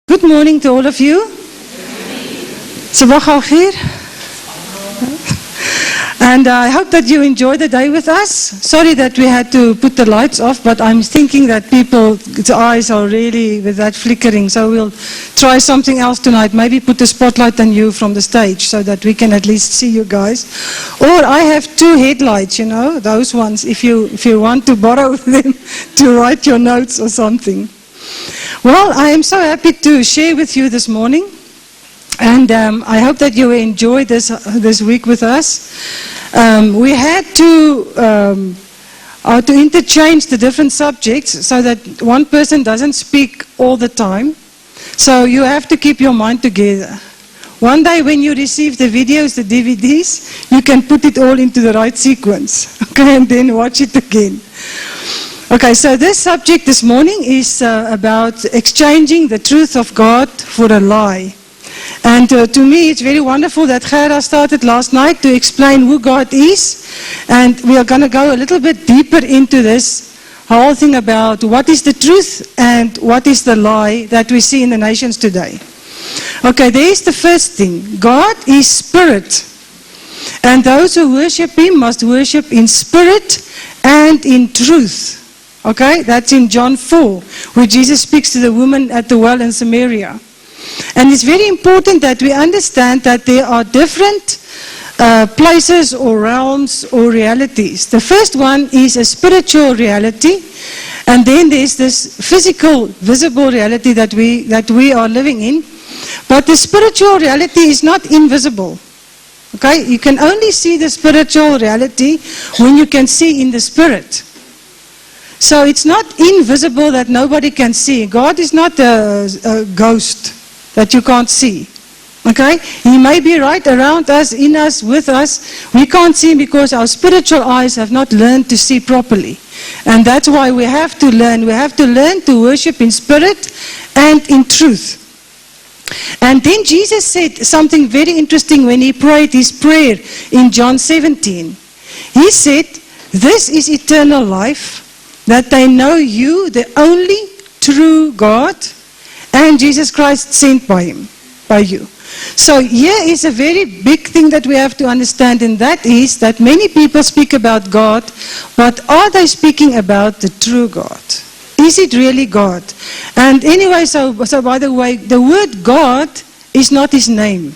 Good morning to all of you. Sabah al khair. And I hope that you enjoyed the day with us. Sorry that we had to put the lights off, but I'm thinking that people's eyes are really with that flickering. So we'll try something else tonight. Maybe put the spotlight on you from the stage so that we can at least see you guys. Or I have two headlights, you know, those ones, if you want to borrow them to write your notes or something. Well, I am so happy to share with you this morning. And I hope that you enjoy this week with us. We had to interchange the different subjects so that one person doesn't speak all the time. So you have to keep your mind together. One day when you receive the videos, the DVDs, you can put it all into the right sequence, okay, and then watch it again. Okay, so this subject this morning is about exchanging the truth of God for a lie. And to me, it's very wonderful that Gerda started last night to explain who God is. And we are going to go a little bit deeper into this whole thing about what is the truth and what is the lie that we see in the nations today. Okay, there's the first thing. God is spirit. And those who worship him must worship in spirit and in truth. Okay, that's in John 4, where Jesus speaks to the woman at the well in Samaria. And it's very important that we understand that there are different places or realms or realities. The first one is a spiritual reality, and then there's this physical, visible reality that we are living in. But the spiritual reality is not invisible. Okay, you can only see the spiritual reality when you can see in the spirit. So it's not invisible that nobody can see. God is not a ghost that you can't see. Okay? He may be right around us, in us, with us. We can't see him because our spiritual eyes have not learned to see properly. And that's why we have to learn. We have to learn to worship in spirit and in truth. And then Jesus said something very interesting when he prayed his prayer in John 17. He said, "This is eternal life, that they know you, the only true God, and Jesus Christ sent by you." So here is a very big thing that we have to understand, and that is that many people speak about God, but are they speaking about the true God? Is it really God? And anyway, so by the way, the word God is not his name.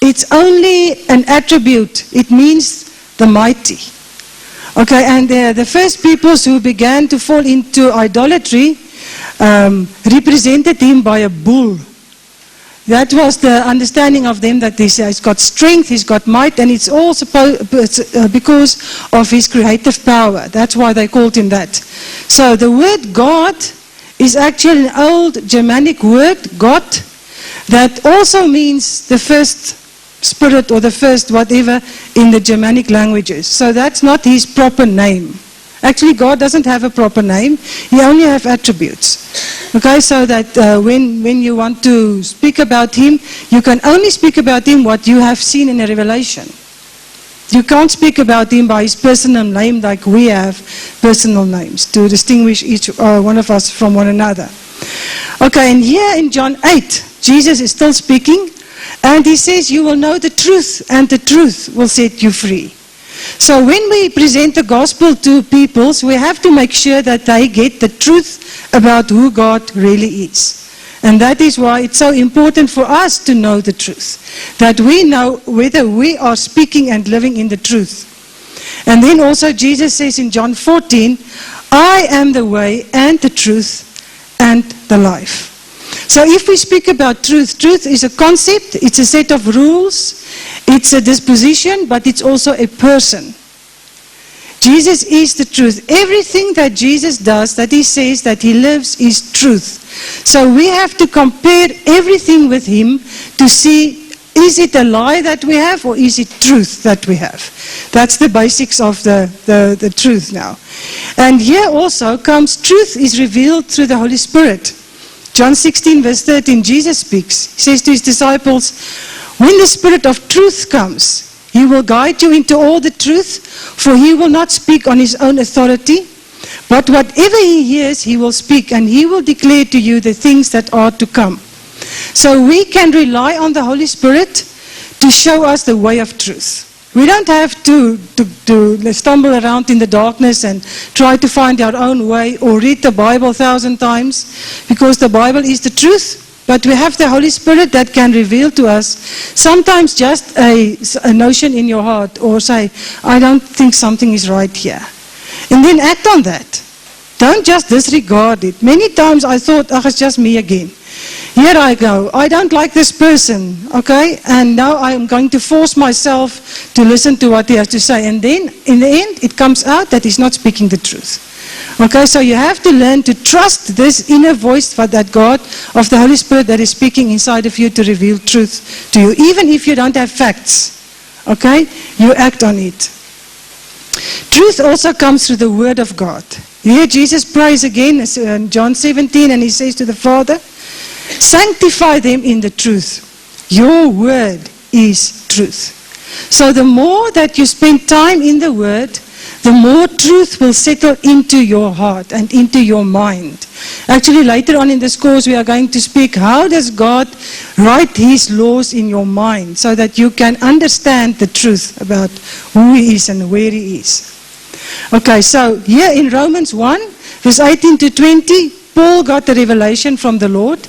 It's only an attribute. It means the mighty. Okay, and the first peoples who began to fall into idolatry represented him by a bull. That was the understanding of them, that he's got strength, he's got might, and it's all because of his creative power. That's why they called him that. So the word God is actually an old Germanic word, Gott, that also means the first spirit or the first whatever in the Germanic languages. So that's not his proper name. Actually, God doesn't have a proper name. He only has attributes. Okay, so that when you want to speak about him, you can only speak about him what you have seen in a revelation. You can't speak about him by his personal name like we have personal names to distinguish each one of us from one another. Okay, and here in John 8, Jesus is still speaking, and he says, "You will know the truth, and the truth will set you free." So when we present the gospel to peoples, we have to make sure that they get the truth about who God really is. And that is why it's so important for us to know the truth, that we know whether we are speaking and living in the truth. And then also Jesus says in John 14, "I am the way and the truth and the life." So if we speak about truth, truth is a concept, it's a set of rules, it's a disposition, but it's also a person. Jesus is the truth. Everything that Jesus does, that he says, that he lives, is truth. So we have to compare everything with him to see, is it a lie that we have, or is it truth that we have? That's the basics of the truth now. And here also comes truth is revealed through the Holy Spirit. John 16 verse 13, Jesus speaks. He says to his disciples, "When the Spirit of truth comes, he will guide you into all the truth, for he will not speak on his own authority, but whatever he hears, he will speak, and he will declare to you the things that are to come." So we can rely on the Holy Spirit to show us the way of truth. We don't have to stumble around in the darkness and try to find our own way or read the Bible 1,000 times, because the Bible is the truth. But we have the Holy Spirit that can reveal to us sometimes just a notion in your heart, or say, I don't think something is right here. And then act on that. Don't just disregard it. Many times I thought, it's just me again. Here I go. I don't like this person, okay? And now I'm going to force myself to listen to what he has to say. And then, in the end, it comes out that he's not speaking the truth. Okay, so you have to learn to trust this inner voice for that God of the Holy Spirit that is speaking inside of you to reveal truth to you. Even if you don't have facts, okay, you act on it. Truth also comes through the Word of God. Here Jesus prays again in John 17, and he says to the Father, sanctify them in the truth. Your word is truth. So the more that you spend time in the Word, the more truth will settle into your heart and into your mind. Actually, later on in this course, we are going to speak, how does God write His laws in your mind so that you can understand the truth about who He is and where He is. Okay, so here in Romans 1, verse 18 to 20, Paul got the revelation from the Lord,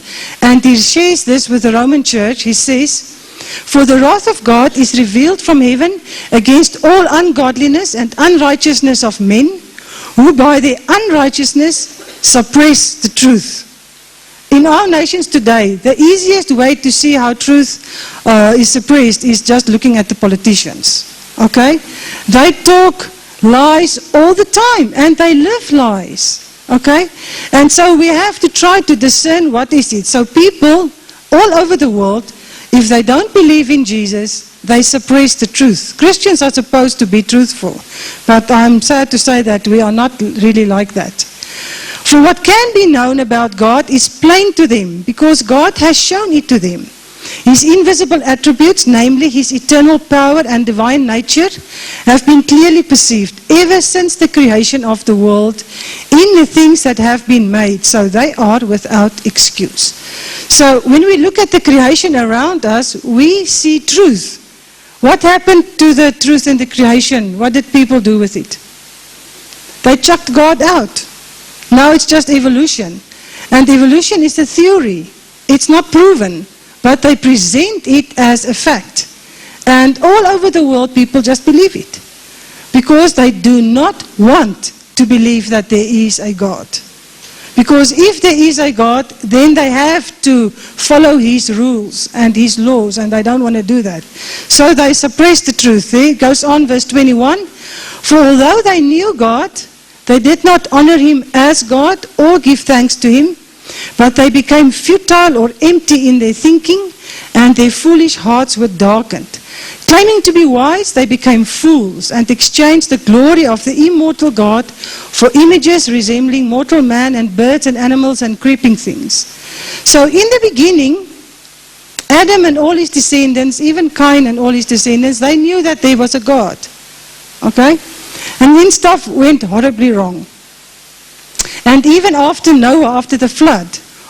and he shares this with the Roman church. He says, for the wrath of God is revealed from heaven against all ungodliness and unrighteousness of men, who by their unrighteousness suppress the truth. In our nations today, the easiest way to see how truth is suppressed is just looking at the politicians. Okay? They talk lies all the time, and they live lies. Okay? And so we have to try to discern what is it. So people all over the world, if they don't believe in Jesus, they suppress the truth. Christians are supposed to be truthful, but I'm sad to say that we are not really like that. For what can be known about God is plain to them, because God has shown it to them. His invisible attributes, namely His eternal power and divine nature, have been clearly perceived ever since the creation of the world in the things that have been made, so they are without excuse. So when we look at the creation around us, we see truth. What happened to the truth in the creation? What did people do with it? They chucked God out. Now it's just evolution. And evolution is a theory. It's not proven. But they present it as a fact. And all over the world, people just believe it. Because they do not want to believe that there is a God. Because if there is a God, then they have to follow His rules and His laws, and they don't want to do that. So they suppress the truth. It goes on, verse 21. For although they knew God, they did not honor Him as God or give thanks to Him, but they became futile or empty in their thinking, and their foolish hearts were darkened. Claiming to be wise, they became fools and exchanged the glory of the immortal God for images resembling mortal man and birds and animals and creeping things. So in the beginning, Adam and all his descendants, even Cain and all his descendants, they knew that there was a God. Okay? And then stuff went horribly wrong. And even after Noah, after the flood,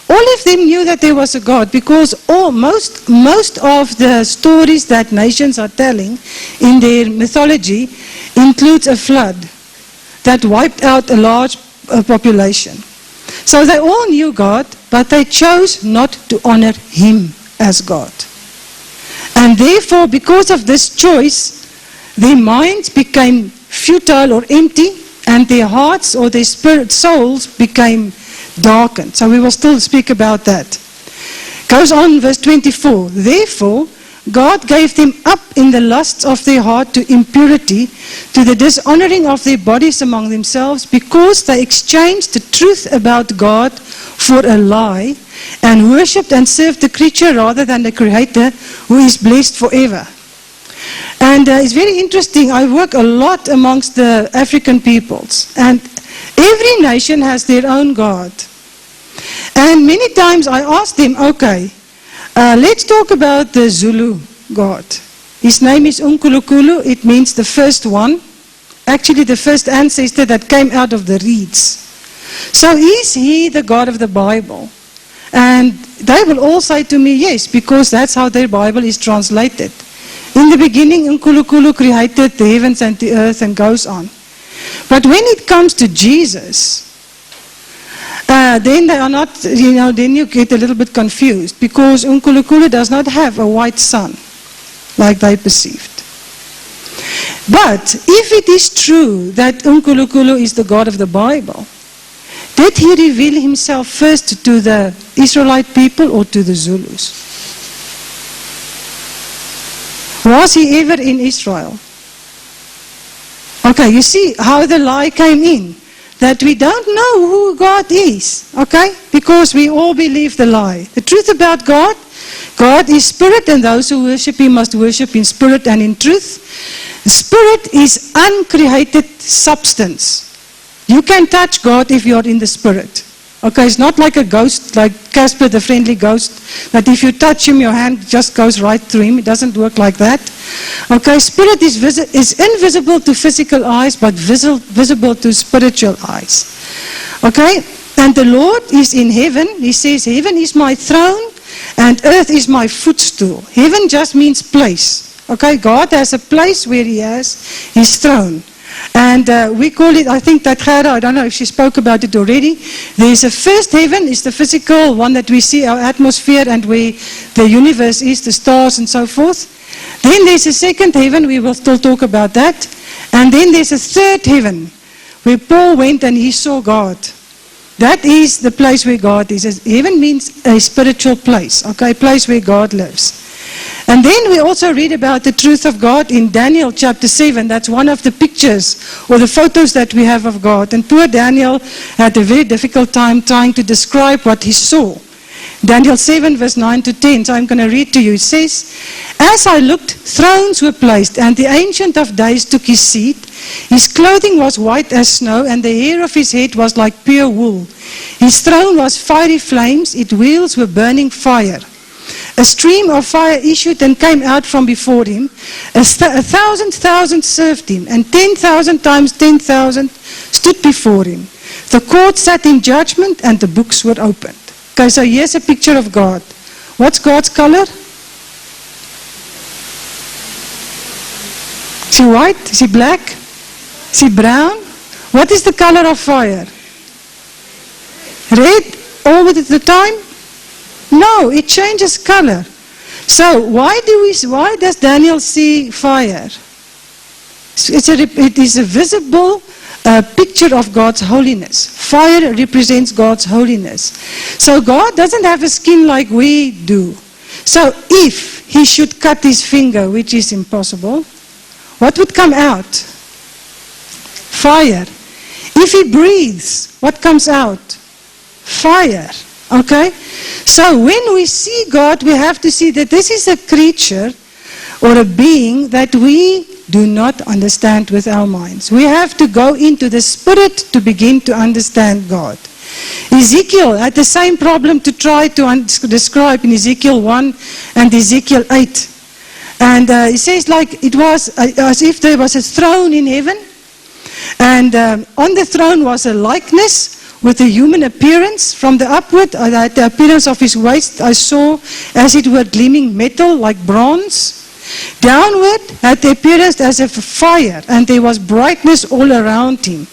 all of them knew that there was a God, because most of the stories that nations are telling in their mythology includes a flood that wiped out a large population. So they all knew God, but they chose not to honor Him as God. And therefore, because of this choice, their minds became futile or empty, and their hearts or their spirit souls became darkened. So we will still speak about that. Goes on, verse 24. Therefore, God gave them up in the lusts of their heart to impurity, to the dishonoring of their bodies among themselves, because they exchanged the truth about God for a lie, and worshipped and served the creature rather than the Creator, who is blessed forever. And it's very interesting. I work a lot amongst the African peoples, and every nation has their own God. And many times I ask them, okay, let's talk about the Zulu God. His name is Unkulunkulu. It means the first one. Actually, the first ancestor that came out of the reeds. So is he the God of the Bible? And they will all say to me, yes, because that's how their Bible is translated. In the beginning, Nkulunkulu created the heavens and the earth and goes on. But when it comes to Jesus, then they are not, then you get a little bit confused, because Nkulunkulu does not have a white sun like they perceived. But if it is true that Nkulunkulu is the God of the Bible, did he reveal himself first to the Israelite people or to the Zulus? Was he ever in Israel? Okay, you see how the lie came in. That we don't know who God is, okay? Because we all believe the lie. The truth about God, God is spirit, and those who worship him must worship in spirit and in truth. Spirit is uncreated substance. You can touch God if you're in the spirit. Okay, it's not like a ghost, like Casper the friendly ghost, that if you touch him, your hand just goes right through him. It doesn't work like that. Okay, spirit is invisible to physical eyes, but visible to spiritual eyes. Okay, and the Lord is in heaven. He says, heaven is my throne and earth is my footstool. Heaven just means place. Okay, God has a place where he has his throne. And we call it, I think that Gerda, I don't know if she spoke about it already. There's a first heaven, is the physical one that we see, our atmosphere, and where the universe is, the stars and so forth. Then there's a second heaven, we will still talk about that. And then there's a third heaven, where Paul went and he saw God. That is the place where God is. Heaven means a spiritual place, okay, a place where God lives. And then we also read about the truth of God in Daniel chapter 7. That's one of the pictures or the photos that we have of God. And poor Daniel had a very difficult time trying to describe what he saw. Daniel 7 verse 9 to 10. So I'm going to read to you. It says, as I looked, thrones were placed, and the Ancient of Days took his seat. His clothing was white as snow, and the hair of his head was like pure wool. His throne was fiery flames, its wheels were burning fire. A stream of fire issued and came out from before him. 1,000,000 served him, and 10,000 times 10,000 stood before him. The court sat in judgment, and the books were opened. Okay, so here's a picture of God. What's God's color? Is he white? Is he black? Is he brown? What is the color of fire? Red all the time? No, it changes color. So why does Daniel see fire? It is a visible picture of God's holiness. Fire represents God's holiness. So God doesn't have a skin like we do. So if he should cut his finger, which is impossible, what would come out? Fire. If he breathes, what comes out? Fire. Okay? So when we see God, we have to see that this is a creature or a being that we do not understand with our minds. We have to go into the spirit to begin to understand God. Ezekiel had the same problem to try to describe in Ezekiel 1 and Ezekiel 8. And it says like it was as if there was a throne in heaven, and on the throne was a likeness with a human appearance. From the upward, at the appearance of his waist, I saw as it were gleaming metal like bronze. Downward had the appearance as of fire, and there was brightness all around him.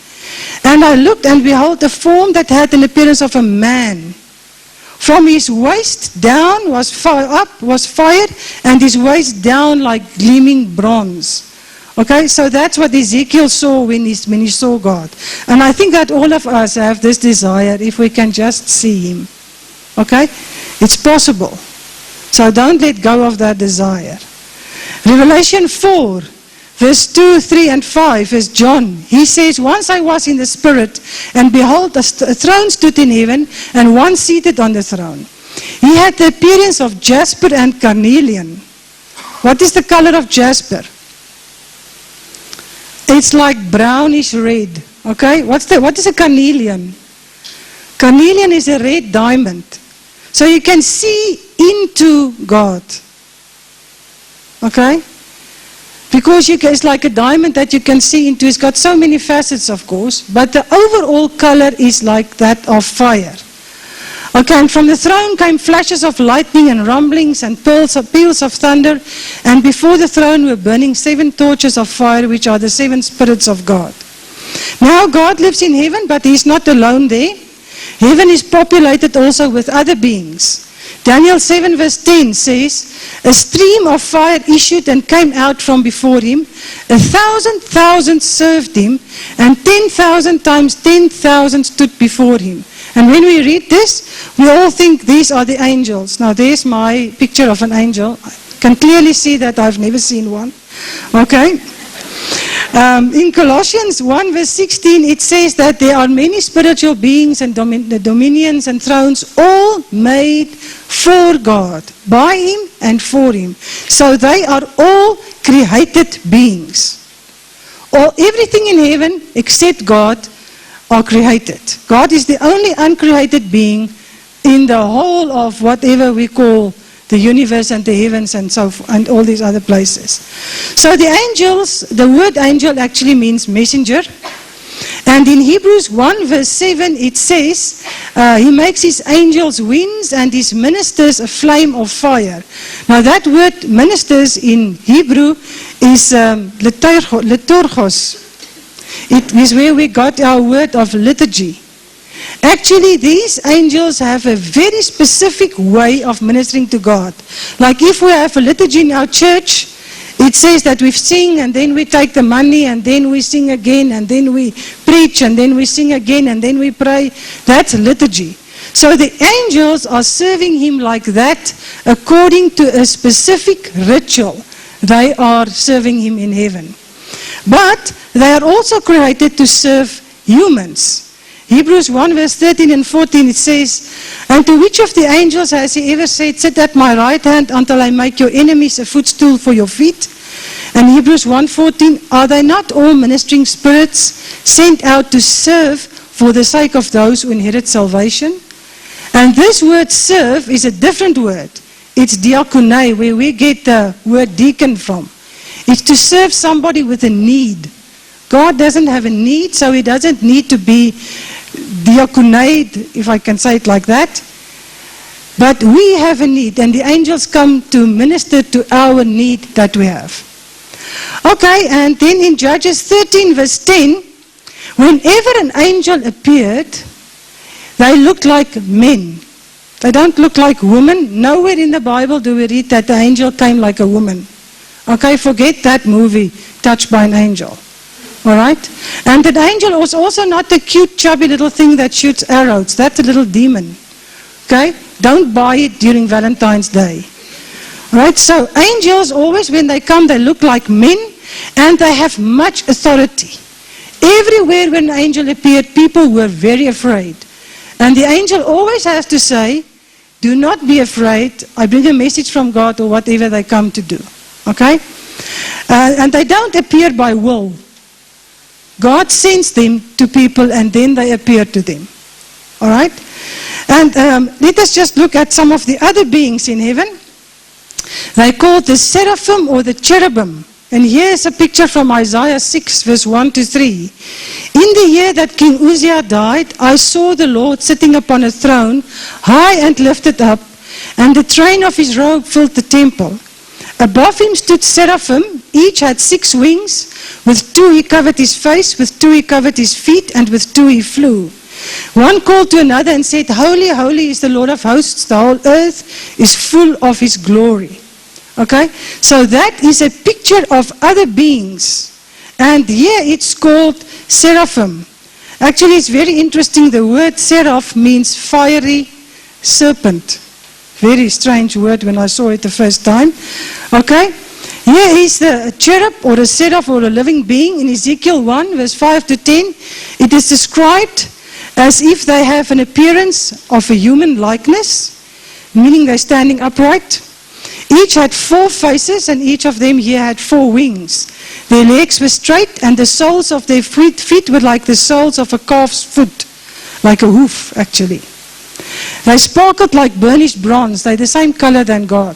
And I looked, and behold, a form that had an appearance of a man. From his waist down was fire, and his waist down like gleaming bronze. Okay, so that's what Ezekiel saw when he saw God. And I think that all of us have this desire if we can just see him. Okay, it's possible. So don't let go of that desire. Revelation 4, verse 2, 3, and 5 is John. He says, once I was in the spirit, and behold, a throne stood in heaven, and one seated on the throne. He had the appearance of jasper and carnelian. What is the color of jasper? It's like brownish red. Okay, what is a carnelian? Carnelian is a red diamond. So you can see into God. Okay? Because it's like a diamond that you can see into. It's got so many facets, of course, but the overall color is like that of fire. Okay, and from the throne came flashes of lightning and rumblings and peals of thunder, and before the throne were burning 7 torches of fire, which are the 7 spirits of God. Now God lives in heaven, but He is not alone there. Heaven is populated also with other beings. Daniel 7 verse 10 says, a stream of fire issued and came out from before Him. 1,000,000 served Him, and 10,000 times 10,000 stood before Him. And when we read this, we all think these are the angels. Now there's my picture of an angel. I can clearly see that I've never seen one. Okay. In Colossians 1 verse 16, it says that there are many spiritual beings and dominions and thrones, all made for God, by Him and for Him. So they are all created beings. Everything in heaven except God are created. God is the only uncreated being in the whole of whatever we call the universe and the heavens and so forth, and all these other places. So the angels, the word angel actually means messenger. And in Hebrews 1 verse 7 it says, He makes His angels winds and His ministers a flame of fire. Now that word ministers in Hebrew is liturgos. It is where we got our word of liturgy. Actually, these angels have a very specific way of ministering to God. Like if we have a liturgy in our church, it says that we sing and then we take the money and then we sing again and then we preach and then we sing again and then we pray. That's liturgy. So the angels are serving Him like that according to a specific ritual. They are serving Him in heaven. But they are also created to serve humans. Hebrews 1 verse 13 and 14 it says, and to which of the angels has He ever said, sit at my right hand until I make your enemies a footstool for your feet? And Hebrews 1:14, are they not all ministering spirits sent out to serve for the sake of those who inherit salvation? And this word serve is a different word. It's diakonai, where we get the word deacon from. It's to serve somebody with a need. God doesn't have a need, so He doesn't need to be diakonate, if I can say it like that. But we have a need, and the angels come to minister to our need that we have. Okay, and then in Judges 13 verse 10, whenever an angel appeared, they looked like men. They don't look like women. Nowhere in the Bible do we read that the angel came like a woman. Okay, forget that movie, Touched by an Angel. All right? And that angel was also not a cute, chubby little thing that shoots arrows. That's a little demon. Okay? Don't buy it during Valentine's Day. All right? So angels always, when they come, they look like men and they have much authority. Everywhere when an angel appeared, people were very afraid. And the angel always has to say, do not be afraid. I bring a message from God or whatever they come to do. Okay? And they don't appear by will. God sends them to people and then they appear to them. All right? And let us just look at some of the other beings in heaven. They called the seraphim or the cherubim. And here's a picture from Isaiah 6 verse 1 to 3. In the year that King Uzziah died, I saw the Lord sitting upon a throne, high and lifted up, and the train of His robe filled the temple. Above Him stood seraphim, each had 6 wings. With 2 He covered His face, with 2 He covered His feet, and with 2 He flew. One called to another and said, holy, holy is the Lord of hosts, the whole earth is full of His glory. Okay, so that is a picture of other beings. And here it's called seraphim. Actually, it's very interesting. The word seraph means fiery serpent. Very strange word when I saw it the first time. Okay, here is the cherub or a seraph or a living being in Ezekiel 1 verse 5 to 10. It is described as if they have an appearance of a human likeness, meaning they're standing upright. Each had 4 faces and each of them here had 4 wings. Their legs were straight and the soles of their feet were like the soles of a calf's foot, like a hoof actually. They sparkled like burnished bronze. They're the same color than God.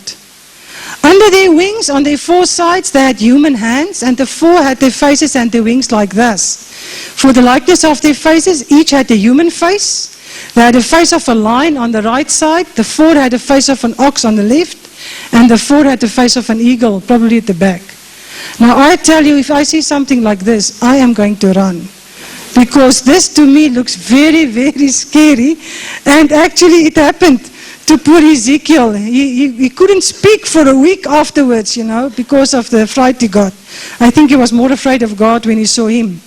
Under their wings, on their 4 sides, they had human hands, and the 4 had their faces and their wings like this. For the likeness of their faces, each had a human face. They had a face of a lion on the right side, the four had a face of an ox on the left, and the four had the face of an eagle, probably at the back. Now I tell you, if I see something like this, I am going to run. Because this to me looks very, very scary. And actually it happened to poor Ezekiel. He couldn't speak for a week afterwards, because of the fright he got. I think he was more afraid of God when he saw him.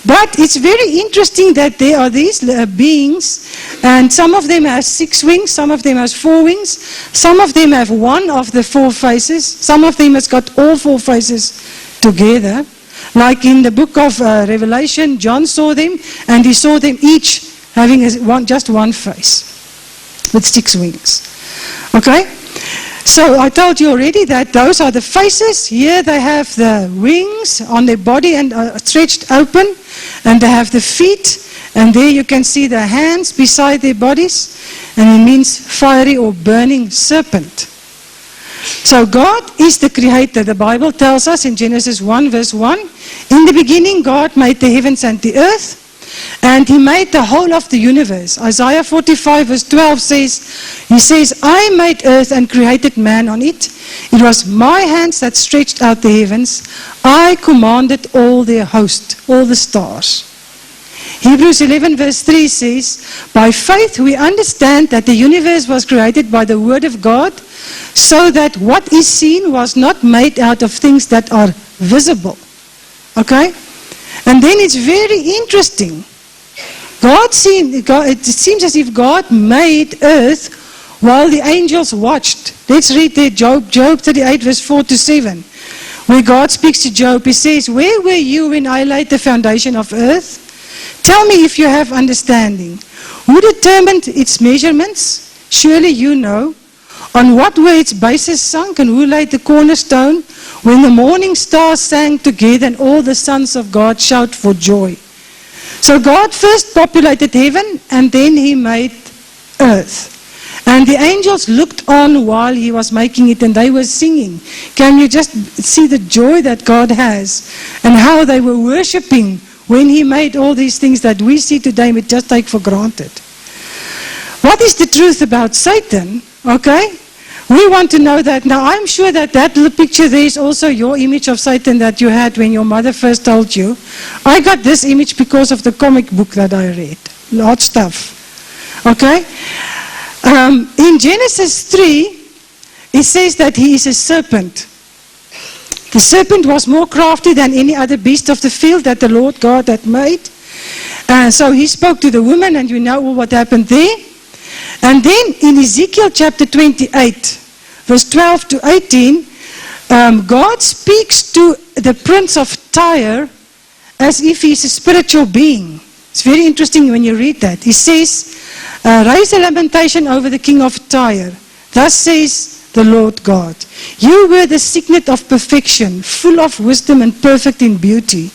But it's very interesting that there are these beings, and some of them have 6 wings, some of them have 4 wings, some of them have one of the 4 faces, some of them has got all 4 faces together. Like in the book of Revelation, John saw them, and he saw them each having just one face with 6 wings. Okay? So I told you already that those are the faces. Here they have the wings on their body and stretched open, and they have the feet, and there you can see the hands beside their bodies, and it means fiery or burning serpent. So God is the creator. The Bible tells us in Genesis 1 verse 1, in the beginning God made the heavens and the earth, and he made the whole of the universe. Isaiah 45 verse 12 says, he says, I made earth and created man on it. It was my hands that stretched out the heavens. I commanded all their host, all the stars. Hebrews 11 verse 3 says, by faith we understand that the universe was created by the word of God, so that what is seen was not made out of things that are visible. Okay? And then it's very interesting. It seems as if God made earth while the angels watched. Let's read there Job 38 verse 4 to 7. Where God speaks to Job, he says, where were you when I laid the foundation of earth? Tell me if you have understanding. Who determined its measurements? Surely you know. On what were its bases sunk, and who laid the cornerstone? When the morning stars sang together and all the sons of God shout for joy. So God first populated heaven, and then he made earth. And the angels looked on while he was making it, and they were singing. Can you just see the joy that God has, and how they were worshipping when he made all these things that we see today we just take for granted. What is the truth about Satan? Okay? We want to know that. Now, I'm sure that little picture there is also your image of Satan that you had when your mother first told you. I got this image because of the comic book that I read. Hot stuff. Okay? In Genesis 3, it says that he is a serpent. The serpent was more crafty than any other beast of the field that the Lord God had made. So he spoke to the woman, and you know what happened there. And then in Ezekiel chapter 28, verse 12 to 18, God speaks to the prince of Tyre as if he's a spiritual being. It's very interesting when you read that. He says, raise a lamentation over the king of Tyre. Thus says the Lord God, you were the signet of perfection, full of wisdom and perfect in beauty.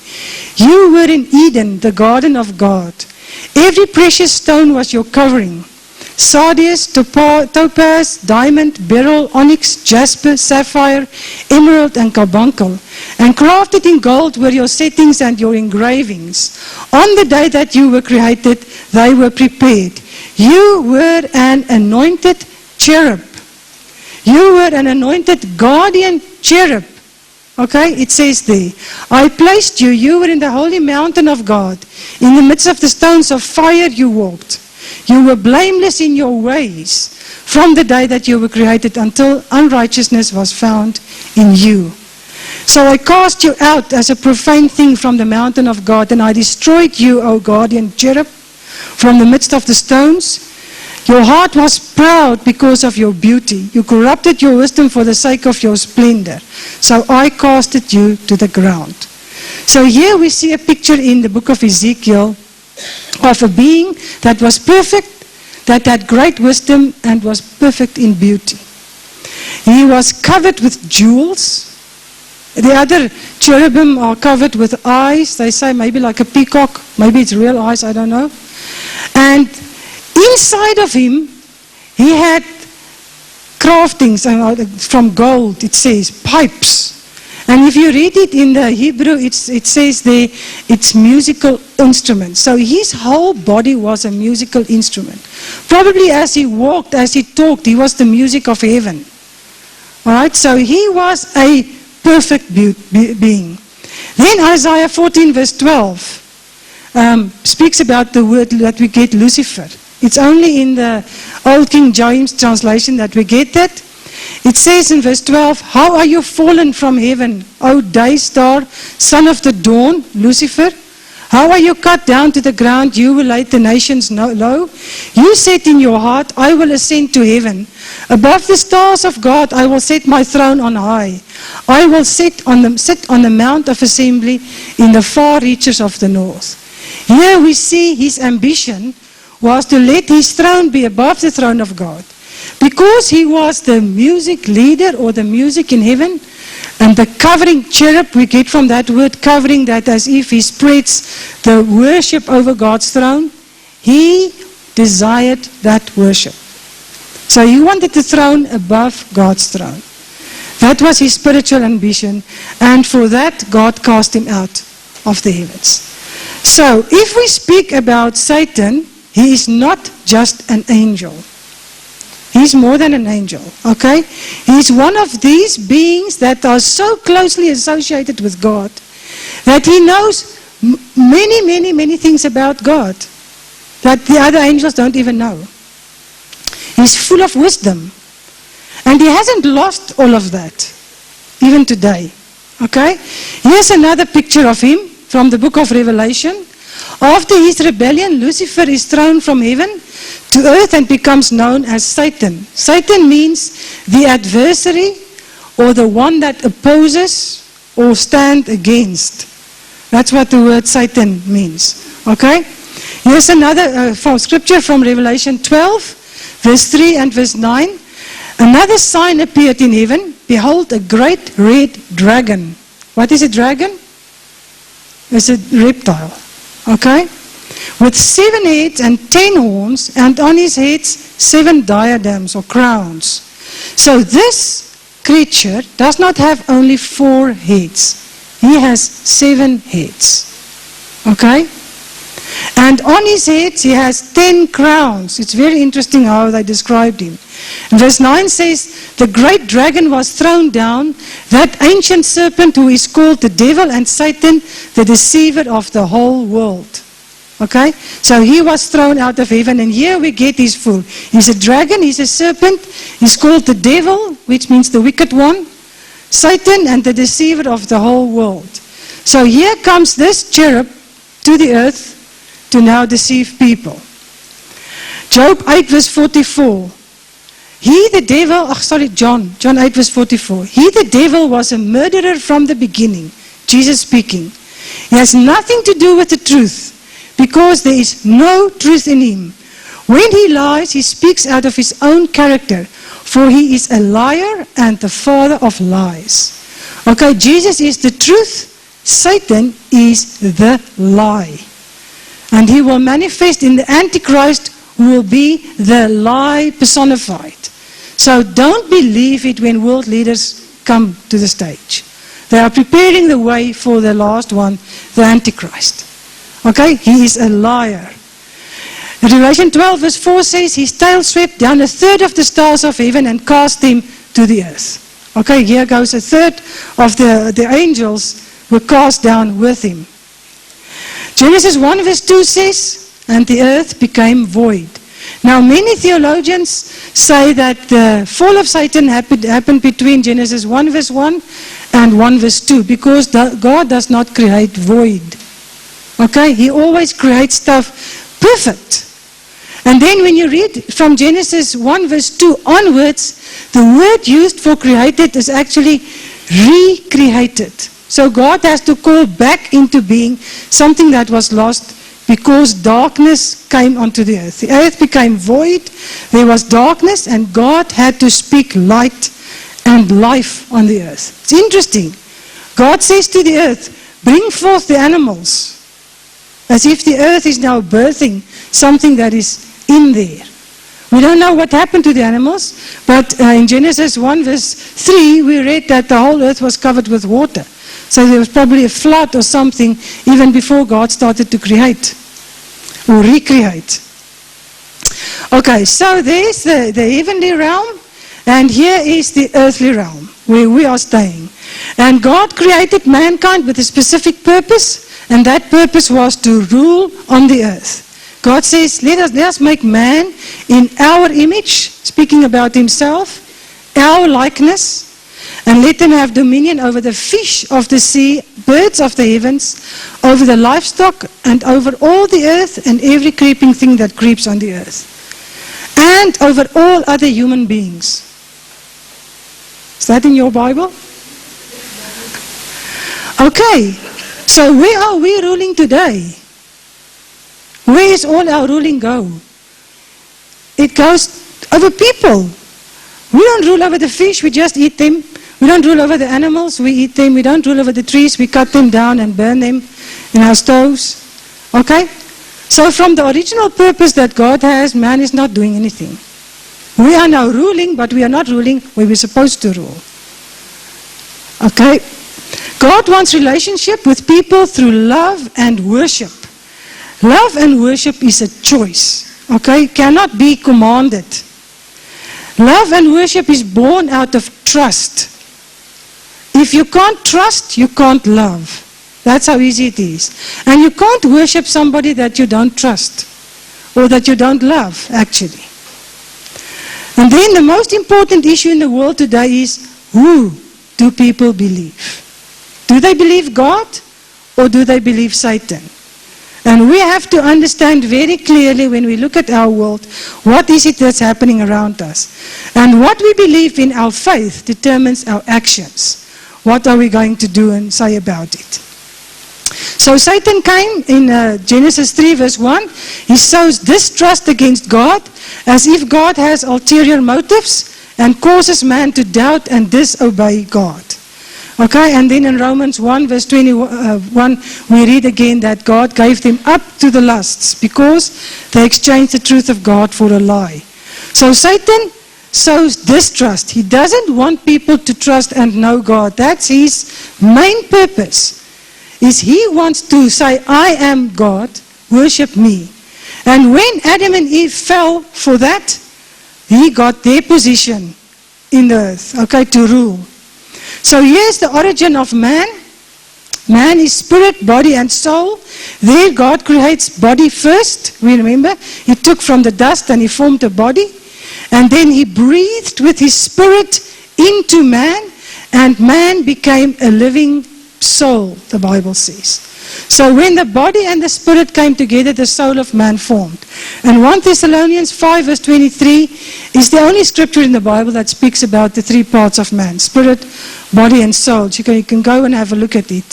You were in Eden, the garden of God. Every precious stone was your covering. Sardius, topaz, diamond, beryl, onyx, jasper, sapphire, emerald, and carbuncle. And crafted in gold were your settings and your engravings. On the day that you were created, they were prepared. You were an anointed cherub. You were an anointed guardian cherub. Okay, it says there, I placed you, you were in the holy mountain of God. In the midst of the stones of fire you walked. You were blameless in your ways from the day that you were created until unrighteousness was found in you. So I cast you out as a profane thing from the mountain of God, and I destroyed you, O guardian cherub, from the midst of the stones. Your heart was proud because of your beauty. You corrupted your wisdom for the sake of your splendor. So I casted you to the ground. So here we see a picture in the book of Ezekiel of a being that was perfect, that had great wisdom and was perfect in beauty. He was covered with jewels. The other cherubim are covered with eyes. They say maybe like a peacock. Maybe it's real eyes, I don't know. And inside of him, he had craftings from gold, it says, pipes. And if you read it in the Hebrew, it says there, it's musical instruments. So his whole body was a musical instrument. Probably as he walked, as he talked, he was the music of heaven. All right, so he was a perfect being. Then Isaiah 14 verse 12 speaks about the word that we get, Lucifer. It's only in the Old King James translation that we get that. It says in verse 12, how are you fallen from heaven, O day star, son of the dawn, Lucifer? How are you cut down to the ground, you will laid the nations low? You said in your heart, I will ascend to heaven. Above the stars of God, I will set my throne on high. I will sit on the mount of assembly in the far reaches of the north. Here we see his ambition was to let his throne be above the throne of God. Because he was the music leader or the music in heaven, and the covering cherub, we get from that word covering, that as if he spreads the worship over God's throne, he desired that worship. So he wanted the throne above God's throne. That was his spiritual ambition, and for that God cast him out of the heavens. So if we speak about Satan, he is not just an angel. He's more than an angel, okay? He's one of these beings that are so closely associated with God that he knows many things about God that the other angels don't even know. He's full of wisdom. And he hasn't lost all of that, even today, okay? Here's another picture of him from the book of Revelation. After his rebellion, Lucifer is thrown from heaven to earth and becomes known as Satan. Satan means the adversary or the one that opposes or stand against. That's what the word Satan means. Okay? Here's another scripture from Revelation 12, verse 3 and verse 9. Another sign appeared in heaven. Behold, a great red dragon. What is a dragon? It's a reptile. Okay? With 7 heads and 10 horns, and on his heads 7 diadems or crowns. So this creature does not have only 4 heads. He has 7 heads. Okay? And on his heads he has 10 crowns. It's very interesting how they described him. And verse 9 says, the great dragon was thrown down, that ancient serpent who is called the devil and Satan, the deceiver of the whole world. Okay? So he was thrown out of heaven, and here we get his full. He's a dragon, he's a serpent, he's called the devil, which means the wicked one, Satan, and the deceiver of the whole world. So here comes this cherub to the earth to now deceive people. Job 8 verse 44. John 8 verse 44. He, the devil, was a murderer from the beginning. Jesus speaking. He has nothing to do with the truth, because there is no truth in him. When he lies, he speaks out of his own character, for he is a liar and the father of lies. Okay, Jesus is the truth, Satan is the lie. And he will manifest in the Antichrist, who will be the lie personified. So don't believe it when world leaders come to the stage. They are preparing the way for the last one, the Antichrist. Okay, he is a liar. Revelation 12 verse 4 says, his tail swept down 1/3 of the stars of heaven and cast them to the earth. Okay, here goes 1/3 of the angels were cast down with him. Genesis 1 verse 2 says, and the earth became void. Now many theologians say that the fall of Satan happened between Genesis 1 verse 1 and 1 verse 2, because God does not create void. Okay, he always creates stuff perfect. And then when you read from Genesis 1 verse 2 onwards, the word used for created is actually recreated. So God has to call back into being something that was lost, because darkness came onto the earth. The earth became void, there was darkness, and God had to speak light and life on the earth. It's interesting. God says to the earth, bring forth the animals, as if the earth is now birthing something that is in there. We don't know what happened to the animals, but in Genesis 1 verse 3, we read that the whole earth was covered with water. So there was probably a flood or something even before God started to create or recreate. Okay, so there's the heavenly realm, and here is the earthly realm where we are staying. And God created mankind with a specific purpose, and that purpose was to rule on the earth. God says, let us make man in our image, speaking about himself, our likeness, and let them have dominion over the fish of the sea, birds of the heavens, over the livestock, and over all the earth and every creeping thing that creeps on the earth, and over all other human beings. Is that in your Bible? Okay, so where are we ruling today? Where is all our ruling go? It goes over people. We don't rule over the fish, we just eat them. We don't rule over the animals, we eat them. We don't rule over the trees, we cut them down and burn them in our stoves. Okay? So from the original purpose that God has, man is not doing anything. We are now ruling, but we are not ruling where we're supposed to rule. Okay? God wants relationship with people through love and worship. Love and worship is a choice, okay? Cannot be commanded. Love and worship is born out of trust. If you can't trust, you can't love. That's how easy it is. And you can't worship somebody that you don't trust or that you don't love, actually. And then the most important issue in the world today is, who do people believe? Do they believe God or do they believe Satan? And we have to understand very clearly when we look at our world, what is it that's happening around us? And what we believe in our faith determines our actions. What are we going to do and say about it? So Satan came in Genesis 3 verse 1. He sows distrust against God as if God has ulterior motives and causes man to doubt and disobey God. Okay, and then in Romans 1 verse 21, we read again that God gave them up to the lusts because they exchanged the truth of God for a lie. So Satan sows distrust. He doesn't want people to trust and know God. That's his main purpose. Is he wants to say, I am God, worship me. And when Adam and Eve fell for that, he got their position in the earth, okay, to rule. So here's the origin of man. Man is spirit, body, and soul. There God creates body first. We remember, he took from the dust and he formed a body. And then he breathed with his spirit into man, and man became a living soul, the Bible says. So when the body and the spirit came together, the soul of man formed. And 1 Thessalonians 5 verse 23 is the only scripture in the Bible that speaks about the three parts of man: spirit, body, and soul. So you can go and have a look at it.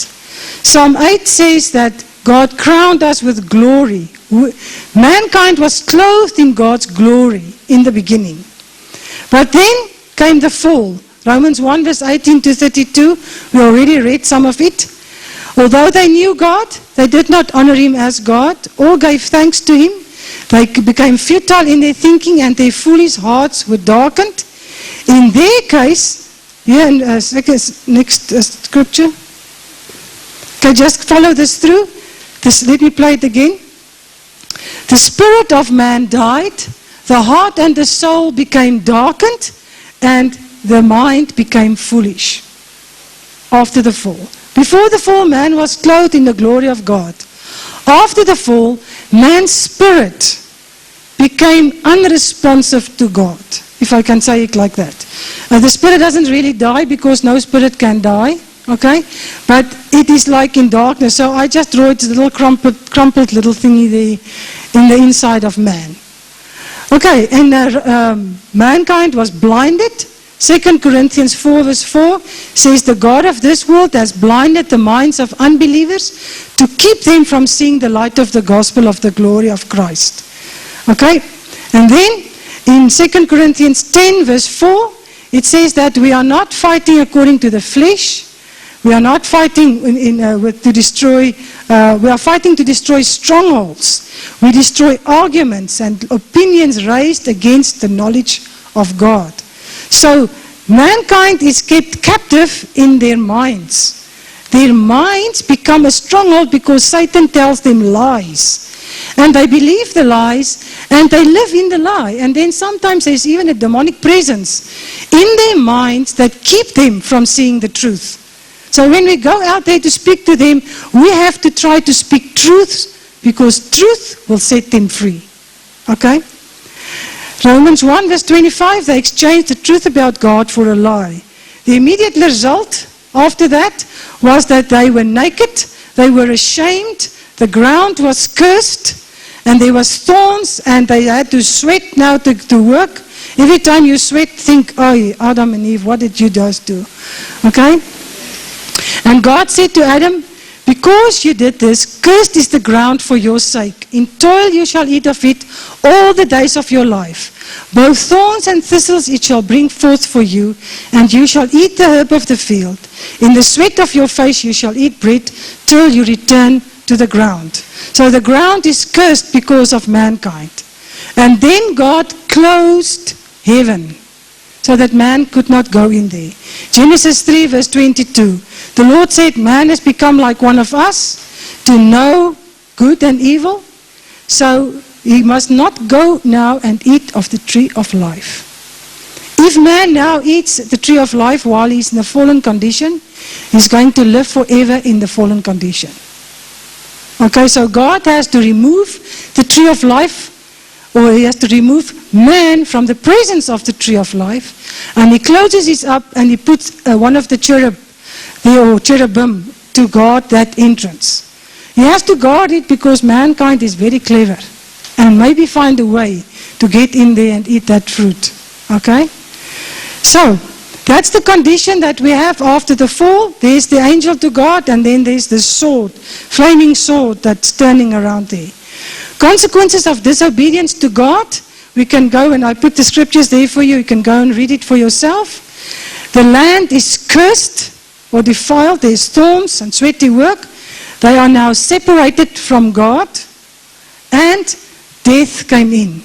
Psalm 8 says that God crowned us with glory. Mankind was clothed in God's glory in the beginning. But then came the fall. Romans 1 verse 18 to 32, we already read some of it. Although they knew God, they did not honor him as God or gave thanks to him. They became futile in their thinking, and their foolish hearts were darkened. In their case, here in next scripture. Okay, just follow this through. Let me play it again. The spirit of man died, the heart and the soul became darkened, and the mind became foolish after the fall. Before the fall, man was clothed in the glory of God. After the fall, man's spirit became unresponsive to God, if I can say it like that. The spirit doesn't really die because no spirit can die, okay? But it is like in darkness. So I just draw it a little crumpled little thingy there in the inside of man. Okay, and mankind was blinded. 2 Corinthians 4 verse 4 says, the God of this world has blinded the minds of unbelievers to keep them from seeing the light of the gospel of the glory of Christ. Okay, and then in 2 Corinthians 10 verse 4, it says that we are not fighting according to the flesh. We are not fighting to destroy we are fighting to destroy strongholds. We destroy arguments and opinions raised against the knowledge of God. So mankind is kept captive in their minds. Their minds become a stronghold because Satan tells them lies. And they believe the lies and they live in the lie. And then sometimes there's even a demonic presence in their minds that keep them from seeing the truth. So when we go out there to speak to them, we have to try to speak truth because truth will set them free. Okay? Romans 1 verse 25, they exchanged the truth about God for a lie. The immediate result after that was that they were naked, they were ashamed, the ground was cursed, and there was thorns, and they had to sweat now to work. Every time you sweat, think, oh, Adam and Eve, what did you just do? Okay? And God said to Adam, because you did this, cursed is the ground for your sake. In toil you shall eat of it all the days of your life. Both thorns and thistles it shall bring forth for you, and you shall eat the herb of the field. In the sweat of your face you shall eat bread till you return to the ground. So the ground is cursed because of mankind. And then God closed heaven so that man could not go in there. Genesis 3 verse 22. The Lord said, man has become like one of us to know good and evil. So he must not go now and eat of the tree of life. If man now eats the tree of life while he's in a fallen condition, he's going to live forever in the fallen condition. Okay, so God has to remove the tree of life, or he has to remove man from the presence of the tree of life, and he closes it up and he puts one of the cherubim to guard that entrance. He has to guard it because mankind is very clever and maybe find a way to get in there and eat that fruit. Okay? So, that's the condition that we have after the fall. There's the angel to God, and then there's the sword, flaming sword that's turning around there. Consequences of disobedience to God, we can go, and I put the scriptures there for you. You can go and read it for yourself. The land is cursed or defiled. There's storms and sweaty work. They are now separated from God, and death came in.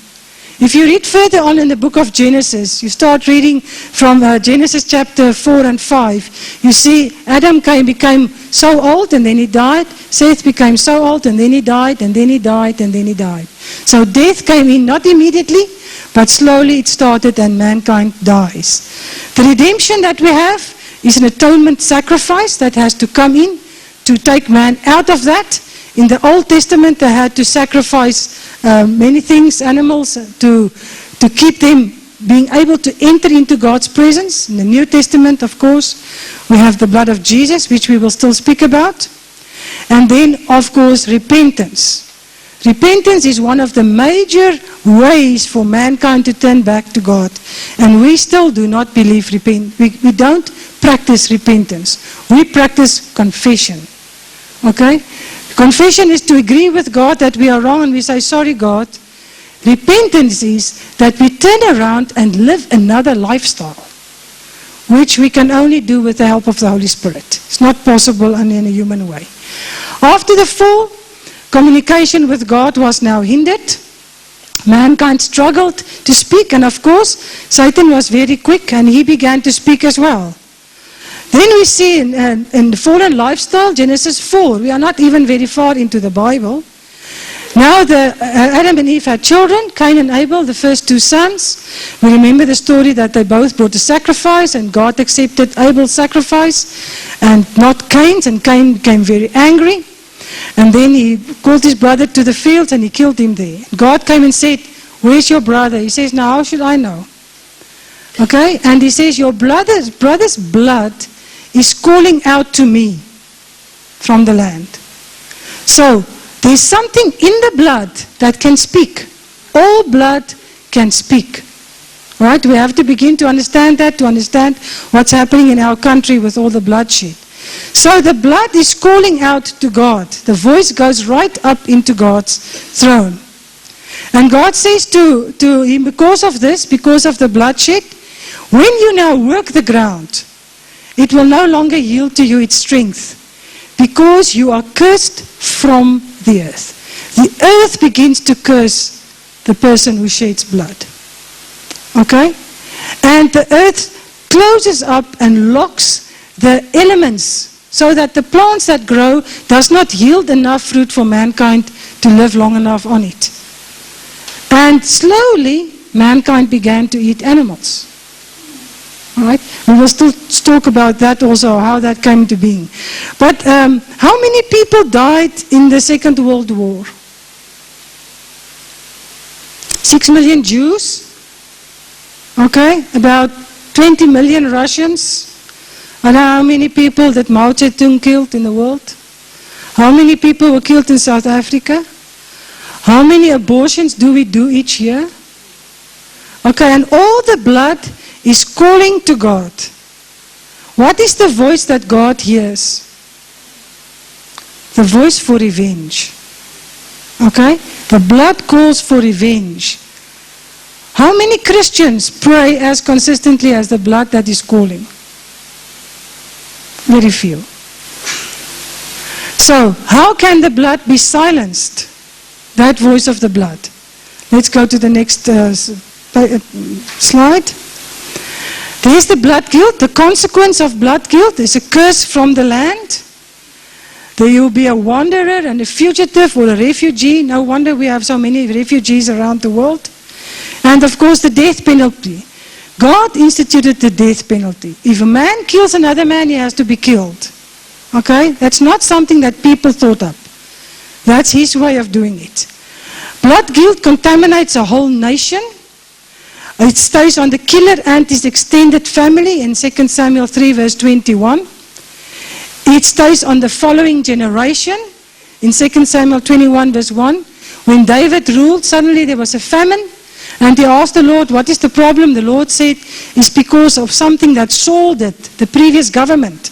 If you read further on in the book of Genesis, you start reading from Genesis chapter 4 and 5, you see Adam became so old and then he died. Seth became so old and then he died, and then he died, and then he died. So death came in, not immediately, but slowly it started and mankind dies. The redemption that we have is an atonement sacrifice that has to come in to take man out of that. In the Old Testament, they had to sacrifice many things, animals, to keep them being able to enter into God's presence. In the New Testament, of course, we have the blood of Jesus, which we will still speak about. And then, of course, repentance. Repentance is one of the major ways for mankind to turn back to God. And we still do not believe we don't practice repentance. We practice confession. Okay? Confession is to agree with God that we are wrong and we say, sorry God. Repentance is that we turn around and live another lifestyle, which we can only do with the help of the Holy Spirit. It's not possible in a human way. After the fall, communication with God was now hindered. Mankind struggled to speak, and of course, Satan was very quick and he began to speak as well. Then we see in the fallen lifestyle, Genesis 4, we are not even very far into the Bible. Now Adam and Eve had children, Cain and Abel, the first two sons. We remember the story that they both brought a sacrifice and God accepted Abel's sacrifice and not Cain's, and Cain became very angry. And then he called his brother to the fields and he killed him there. God came and said, where's your brother? He says, now how should I know? Okay, and he says, your brother's blood is calling out to me from the land. So, there's something in the blood that can speak. All blood can speak. Right? We have to begin to understand that, to understand what's happening in our country with all the bloodshed. So the blood is calling out to God. The voice goes right up into God's throne. And God says to him, because of this, because of the bloodshed, when you now work the ground, it will no longer yield to you its strength. because you are cursed from the earth. The earth begins to curse the person who sheds blood. Okay? And the earth closes up and locks the elements so that the plants that grow does not yield enough fruit for mankind to live long enough on it. And slowly, mankind began to eat animals. Right? We will still talk about that also, how that came into being. But how many people died in the Second World War? 6 million Jews. Okay, about 20 million Russians. I don't know how many people that Mao Zedong killed in the world. How many people were killed in South Africa? How many abortions do we do each year? Okay, and all the blood is calling to God. What is the voice that God hears? The voice for revenge. Okay? The blood calls for revenge. How many Christians pray as consistently as the blood that is calling? Very few. So, how can the blood be silenced? That voice of the blood. Let's go to the next slide. There's the blood guilt. The consequence of blood guilt is a curse from the land. There you will be a wanderer and a fugitive or a refugee. No wonder we have so many refugees around the world. And of course the death penalty. God instituted the death penalty. If a man kills another man, he has to be killed. Okay? That's not something that people thought up. That's his way of doing it. Blood guilt contaminates a whole nation. It stays on the killer and his extended family in 2 Samuel 3 verse 21. It stays on the following generation in 2 Samuel 21 verse 1. When David ruled, suddenly there was a famine. And he asked the Lord, what is the problem? The Lord said, it's because of something that Saul did, the previous government.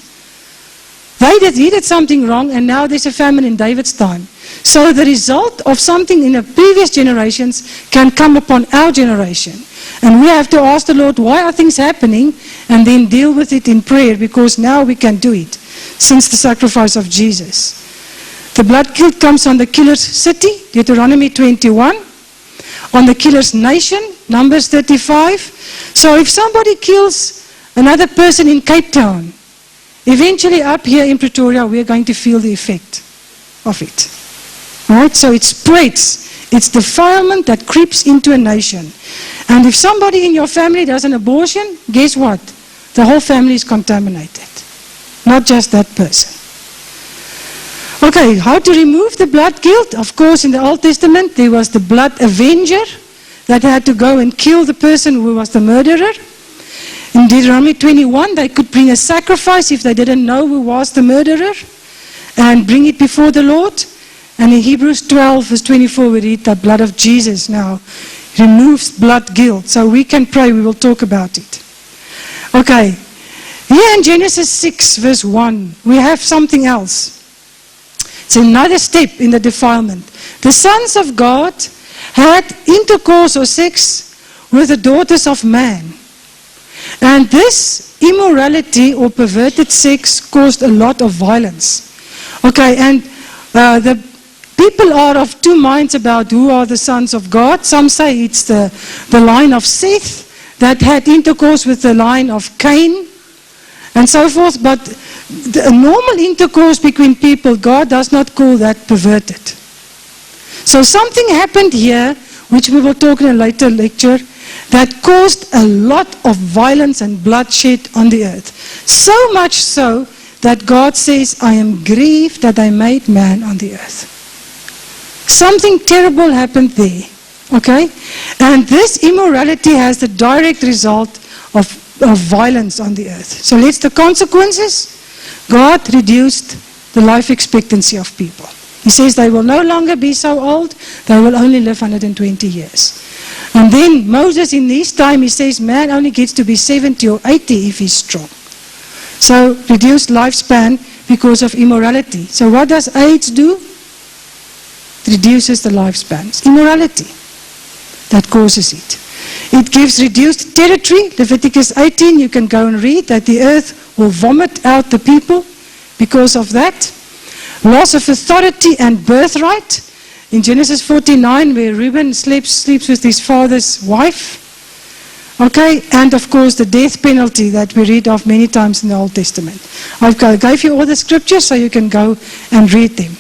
He did something wrong, and now there's a famine in David's time. So the result of something in the previous generations can come upon our generation. And we have to ask the Lord, why are things happening? And then deal with it in prayer, because now we can do it, since the sacrifice of Jesus. The blood guilt comes on the killer's city, Deuteronomy 21. On the killer's nation, Numbers 35. So if somebody kills another person in Cape Town, eventually up here in Pretoria, we're going to feel the effect of it. Right? So it spreads. It's defilement that creeps into a nation. And if somebody in your family does an abortion, guess what? The whole family is contaminated. Not just that person. Okay, how to remove the blood guilt? Of course, in the Old Testament, there was the blood avenger that had to go and kill the person who was the murderer. In Deuteronomy 21, they could bring a sacrifice if they didn't know who was the murderer and bring it before the Lord. And in Hebrews 12, verse 24, we read the blood of Jesus now removes blood guilt. So we can pray, we will talk about it. Okay, here in Genesis 6, verse 1, we have something else. It's another step in the defilement. The sons of God had intercourse or sex with the daughters of man. And this immorality or perverted sex caused a lot of violence. Okay, and the people are of two minds about who are the sons of God. Some say it's the line of Seth that had intercourse with the line of Cain and so forth. But the normal intercourse between people, God does not call that perverted. So something happened here, which we will talk in a later lecture, that caused a lot of violence and bloodshed on the earth. So much so that God says, I am grieved that I made man on the earth. Something terrible happened there. Okay? And this immorality has the direct result of violence on the earth. So let's the consequences. God reduced the life expectancy of people. He says they will no longer be so old, they will only live 120 years. And then Moses in his time, he says man only gets to be 70 or 80 if he's strong. So reduced lifespan because of immorality. So what does AIDS do? It reduces the lifespan. It's immorality that causes it. It gives reduced territory. Leviticus 18, you can go and read that the earth will vomit out the people because of that. Loss of authority and birthright. In Genesis 49, where Reuben sleeps with his father's wife. Okay, and of course the death penalty that we read of many times in the Old Testament. I gave you all the scriptures so you can go and read them.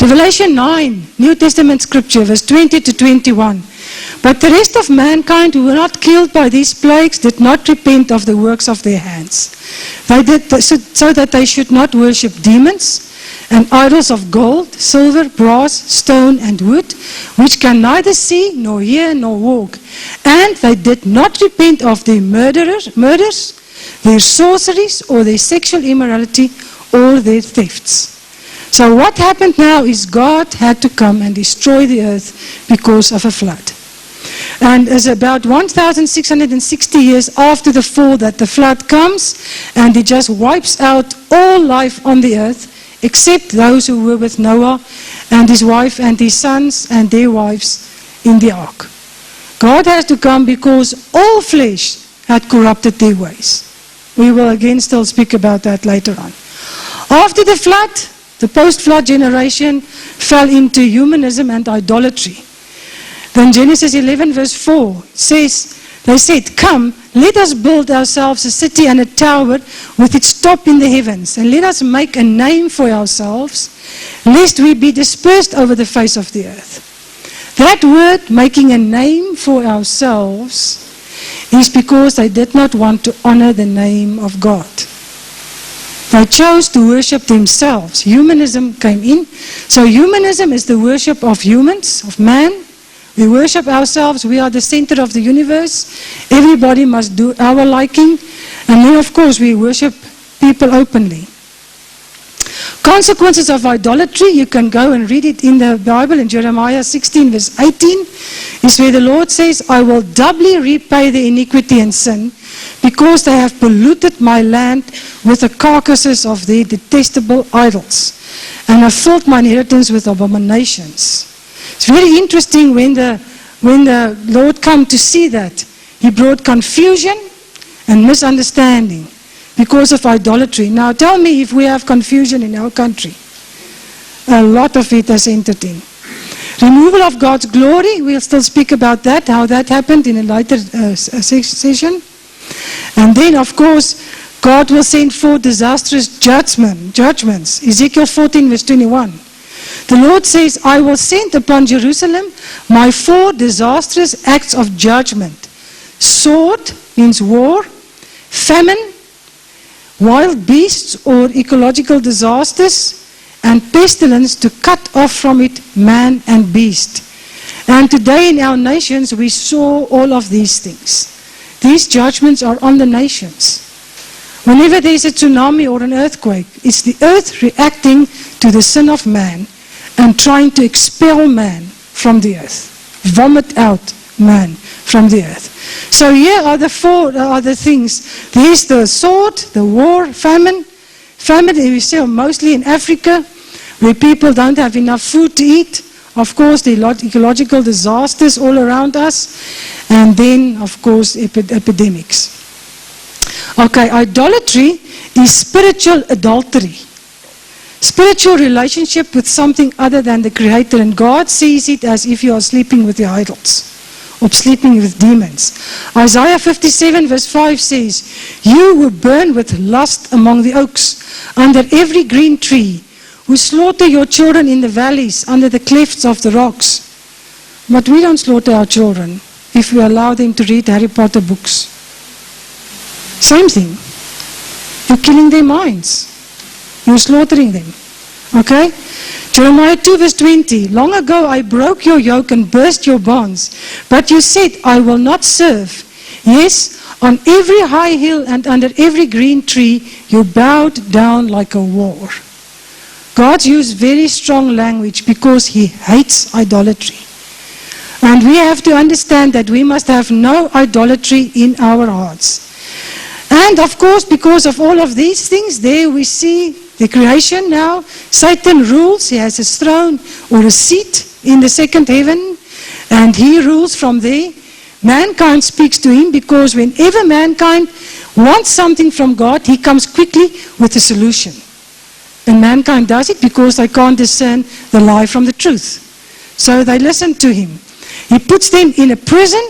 Revelation 9, New Testament scripture, verse 20 to 21. But the rest of mankind who were not killed by these plagues did not repent of the works of their hands. They did so that they should not worship demons and idols of gold, silver, brass, stone, and wood, which can neither see, nor hear, nor walk. And they did not repent of their murders, their sorceries, or their sexual immorality, or their thefts. So what happened now is God had to come and destroy the earth because of a flood. And it's about 1,660 years after the fall that the flood comes, and it just wipes out all life on the earth, except those who were with Noah and his wife and his sons and their wives in the ark. God has to come because all flesh had corrupted their ways. We will again still speak about that later on. After the flood, the post-flood generation fell into humanism and idolatry. Then Genesis 11 verse 4 says, they said, "Come, let us build ourselves a city and a tower with its top in the heavens, and let us make a name for ourselves, lest we be dispersed over the face of the earth." That word, making a name for ourselves, is because they did not want to honor the name of God. They chose to worship themselves. Humanism came in. So humanism is the worship of humans, of man. We worship ourselves. We are the center of the universe. Everybody must do our liking. And then, of course, we worship people openly. Consequences of idolatry, you can go and read it in the Bible in Jeremiah 16 verse 18, is where the Lord says, "I will doubly repay the iniquity and sin, because they have polluted my land with the carcasses of their detestable idols, and have filled my inheritance with abominations." It's very interesting when the Lord came to see that. He brought confusion and misunderstanding because of idolatry. Now tell me if we have confusion in our country. A lot of it has entered in. Removal of God's glory, we'll still speak about that, how that happened in a later session. And then, of course, God will send forth disastrous judgments. Ezekiel 14 verse 21. The Lord says, "I will send upon Jerusalem my 4 disastrous acts of judgment. Sword means war, famine, wild beasts or ecological disasters, and pestilence to cut off from it man and beast." And today in our nations we saw all of these things. These judgments are on the nations. Whenever there's a tsunami or an earthquake, it's the earth reacting to the sin of man and trying to expel man from the earth, vomit out man from the earth. So here are the 4 other things. There's the sword, the war, famine. Famine we see mostly in Africa, where people don't have enough food to eat. Of course, the ecological disasters all around us. And then, of course, epidemics. Okay, idolatry is spiritual adultery. Spiritual relationship with something other than the Creator. And God sees it as if you are sleeping with your idols or sleeping with demons. Isaiah 57 verse 5 says, "You who burn with lust among the oaks, under every green tree, who slaughter your children in the valleys, under the clefts of the rocks." But we don't slaughter our children if we allow them to read Harry Potter books. Same thing. You're killing their minds. You're slaughtering them. Okay? Jeremiah 2 verse 20. "Long ago I broke your yoke and burst your bonds, but you said, I will not serve. Yes, on every high hill and under every green tree, you bowed down like a whore." God used very strong language because He hates idolatry. And we have to understand that we must have no idolatry in our hearts. And of course, because of all of these things, there we see the creation now. Satan rules. He has a throne or a seat in the second heaven, and he rules from there. Mankind speaks to him because whenever mankind wants something from God, He comes quickly with a solution. And mankind does it because they can't discern the lie from the truth. So they listen to him. He puts them in a prison,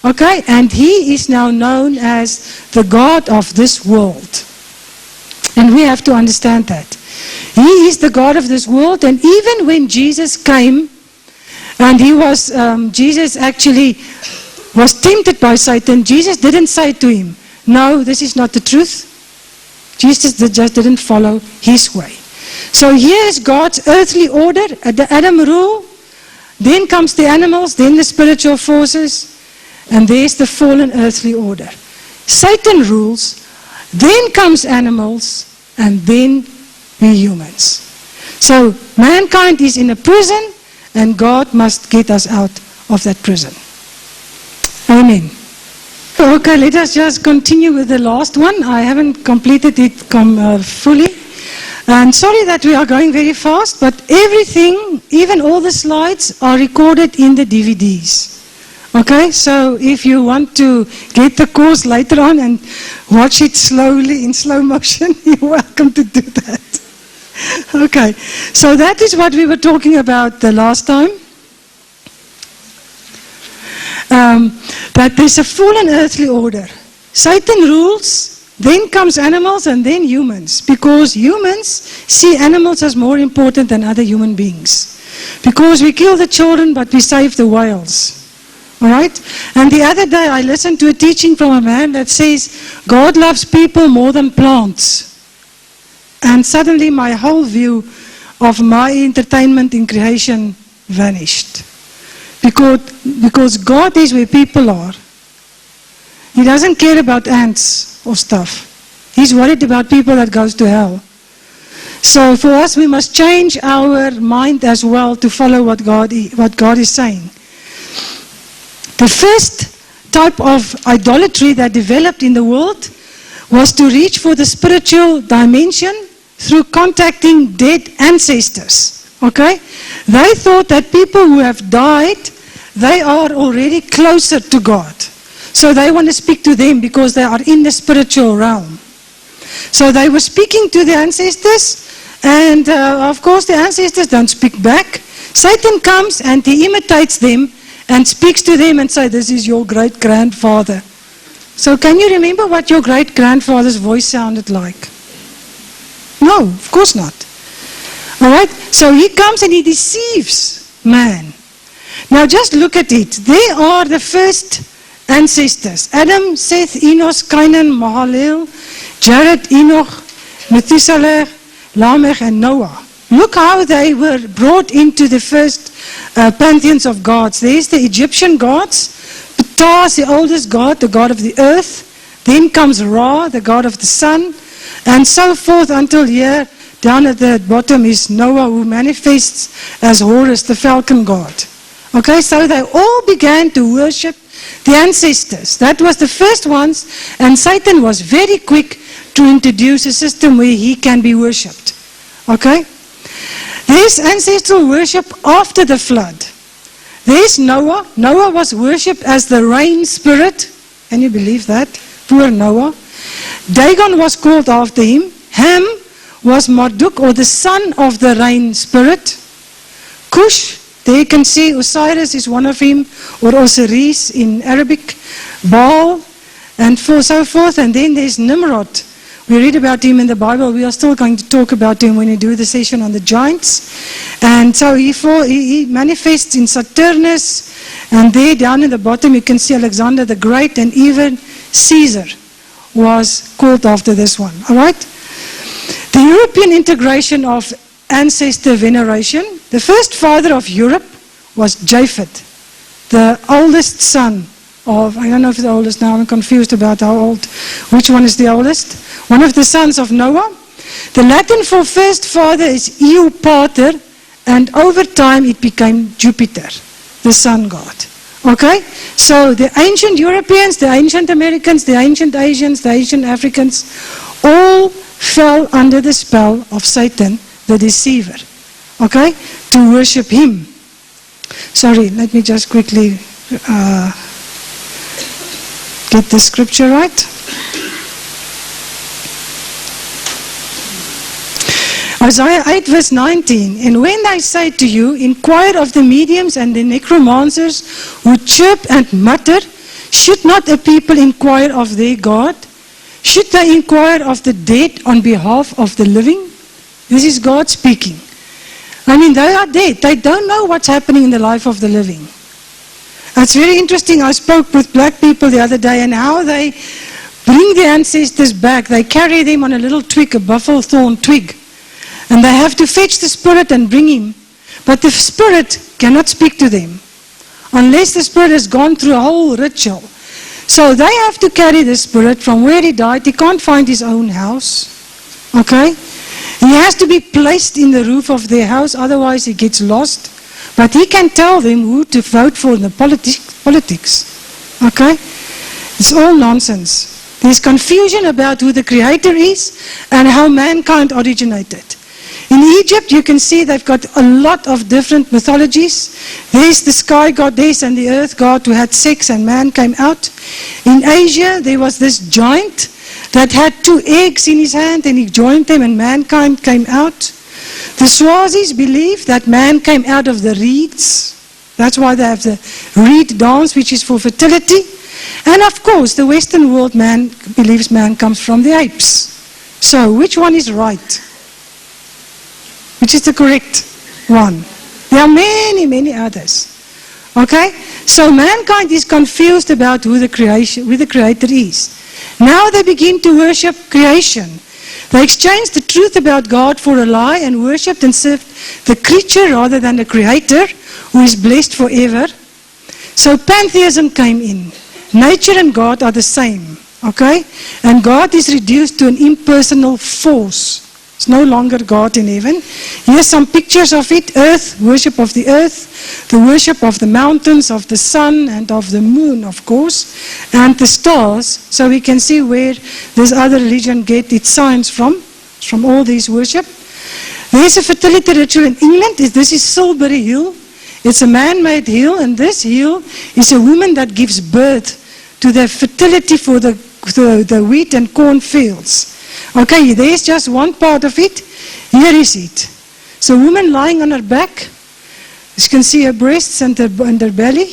okay, and he is now known as the God of this world. And we have to understand that. He is the God of this world, and even when Jesus came, and Jesus actually was tempted by Satan, Jesus didn't say to him, no, this is not the truth. Jesus just didn't follow his way. So here's God's earthly order, the Adam rule, then comes the animals, then the spiritual forces, and there's the fallen earthly order. Satan rules, then comes animals, and then we humans. So mankind is in a prison, and God must get us out of that prison. Amen. Okay, let us just continue with the last one. I haven't completed it fully. And sorry that we are going very fast, but everything, even all the slides, are recorded in the DVDs. Okay, so if you want to get the course later on and watch it slowly in slow motion, you're welcome to do that. Okay, so that is what we were talking about the last time. That there's a fallen earthly order. Satan rules, then comes animals, and then humans. Because humans see animals as more important than other human beings. Because we kill the children, but we save the whales. All right? And the other day I listened to a teaching from a man that says, God loves people more than plants. And suddenly my whole view of my entertainment in creation vanished. Because God is where people are. He doesn't care about ants or stuff. He's worried about people that goes to hell. So for us, we must change our mind as well to follow what God is saying. The first type of idolatry that developed in the world was to reach for the spiritual dimension through contacting dead ancestors. Okay? They thought that people who have died, they are already closer to God. So they want to speak to them because they are in the spiritual realm. So they were speaking to the ancestors, and of course the ancestors don't speak back. Satan comes and he imitates them and speaks to them and says, this is your great-grandfather. So can you remember what your great-grandfather's voice sounded like? No, of course not. All right? So he comes and he deceives man. Now just look at it. They are the first ancestors. Adam, Seth, Enos, Canaan, Mahalalel, Jared, Enoch, Methuselah, Lamech, and Noah. Look how they were brought into the first pantheons of gods. There's the Egyptian gods. Ptah is the oldest god, the god of the earth. Then comes Ra, the god of the sun. And so forth until here, down at the bottom is Noah, who manifests as Horus, the falcon god. Okay, so they all began to worship the ancestors. That was the first ones, and Satan was very quick to introduce a system where he can be worshipped. Okay? There's ancestral worship after the flood. There's Noah. Noah was worshipped as the rain spirit. Can you believe that? Poor Noah. Dagon was called after him. Ham was Marduk, or the son of the rain spirit. Cush, there you can see Osiris is one of him, or Osiris in Arabic. Baal, and so forth. And then there's Nimrod. We read about him in the Bible. We are still going to talk about him when we do the session on the giants. And so he manifests in Saturnus. And there down in the bottom you can see Alexander the Great, and even Caesar was called after this one. All right? The European integration of ancestor veneration. The first father of Europe was Japheth, the oldest son of, I don't know if the oldest now, I'm confused about how old, which one is the oldest. One of the sons of Noah. The Latin for first father is Eu Pater, and over time it became Jupiter, the sun god. Okay? So the ancient Europeans, the ancient Americans, the ancient Asians, the ancient Africans, all fell under the spell of Satan, the deceiver. Okay? To worship him. Sorry, let me just quickly get the scripture right. Isaiah 8 verse 19, and when they say to you, inquire of the mediums and the necromancers who chirp and mutter, should not a people inquire of their God? Should they inquire of the dead on behalf of the living? This is God speaking. I mean, they are dead. They don't know what's happening in the life of the living. It's very interesting. I spoke with black people the other day and how they bring their ancestors back. They carry them on a little twig, a buffalo thorn twig. And they have to fetch the spirit and bring him. But the spirit cannot speak to them unless the spirit has gone through a whole ritual. So they have to carry the spirit from where he died. He can't find his own house. Okay? He has to be placed in the roof of their house, otherwise he gets lost. But he can tell them who to vote for in the politics. Okay? It's all nonsense. There's confusion about who the creator is and how mankind originated. In Egypt, you can see they've got a lot of different mythologies. There's the sky goddess and the earth god who had sex and man came out. In Asia, there was this giant that had 2 eggs in his hand and he joined them and mankind came out. The Swazis believe that man came out of the reeds. That's why they have the reed dance, which is for fertility. And of course, the Western world man believes man comes from the apes. So, which one is right? Which is the correct one? There are many, many others. Okay? So mankind is confused about who the creator is. Now they begin to worship creation. They exchange the truth about God for a lie and worshipped and served the creature rather than the creator who is blessed forever. So pantheism came in. Nature and God are the same. Okay? And God is reduced to an impersonal force. It's no longer God in heaven. Here's some pictures of it. Earth, worship of the earth, the worship of the mountains, of the sun and of the moon, of course, and the stars. So we can see where this other religion get its science from all these worship. There's a fertility ritual in England. This is Silbury Hill. It's a man-made hill, and this hill is a woman that gives birth to the fertility for the wheat and corn fields. Okay, there's just one part of it. Here is it. So a woman lying on her back. You can see her breasts and her belly.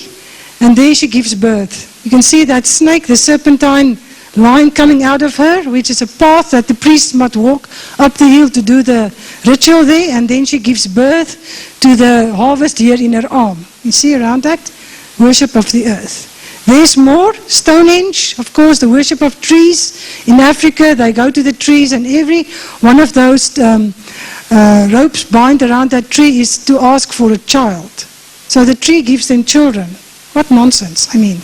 And there she gives birth. You can see that snake, the serpentine line coming out of her, which is a path that the priest must walk up the hill to do the ritual there. And then she gives birth to the harvest here in her arm. You see around that? Worship of the earth. There's more. Stonehenge, of course, the worship of trees. In Africa, they go to the trees and every one of those ropes bind around that tree is to ask for a child. So the tree gives them children. What nonsense, I mean.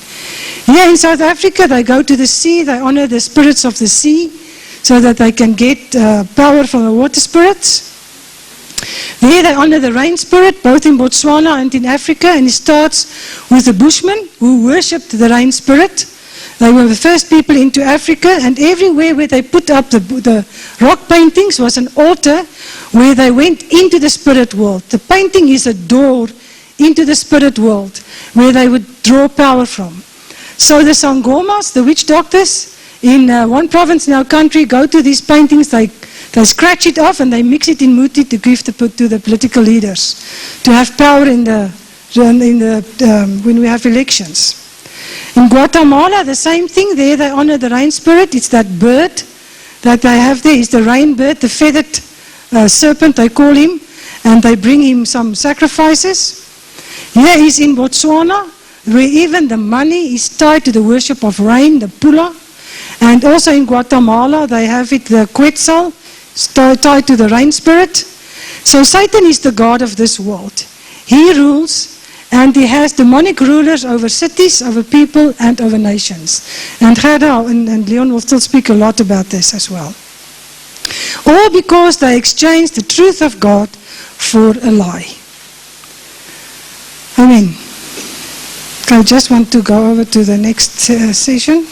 Here in South Africa, they go to the sea, they honor the spirits of the sea so that they can get power from the water spirits. There they honor the rain spirit, both in Botswana and in Africa, and it starts with the Bushmen who worshipped the rain spirit. They were the first people into Africa, and everywhere where they put up the rock paintings was an altar where they went into the spirit world. The painting is a door into the spirit world where they would draw power from. So the Sangomas, the witch doctors in one province in our country, go to these paintings, they scratch it off and they mix it in muti to give to the political leaders to have power when we have elections. In Guatemala, the same thing. There they honor the rain spirit. It's that bird that they have there. It's the rain bird, the feathered serpent, they call him, and they bring him some sacrifices. Here is in Botswana, where even the money is tied to the worship of rain, the pula. And also in Guatemala, they have it, the quetzal, tied to the rain spirit. So Satan is the god of this world. He rules and he has demonic rulers over cities, over people and over nations. And Gerda and Leon will still speak a lot about this as well. All because they exchanged the truth of God for a lie. I mean, I just want to go over to the next session.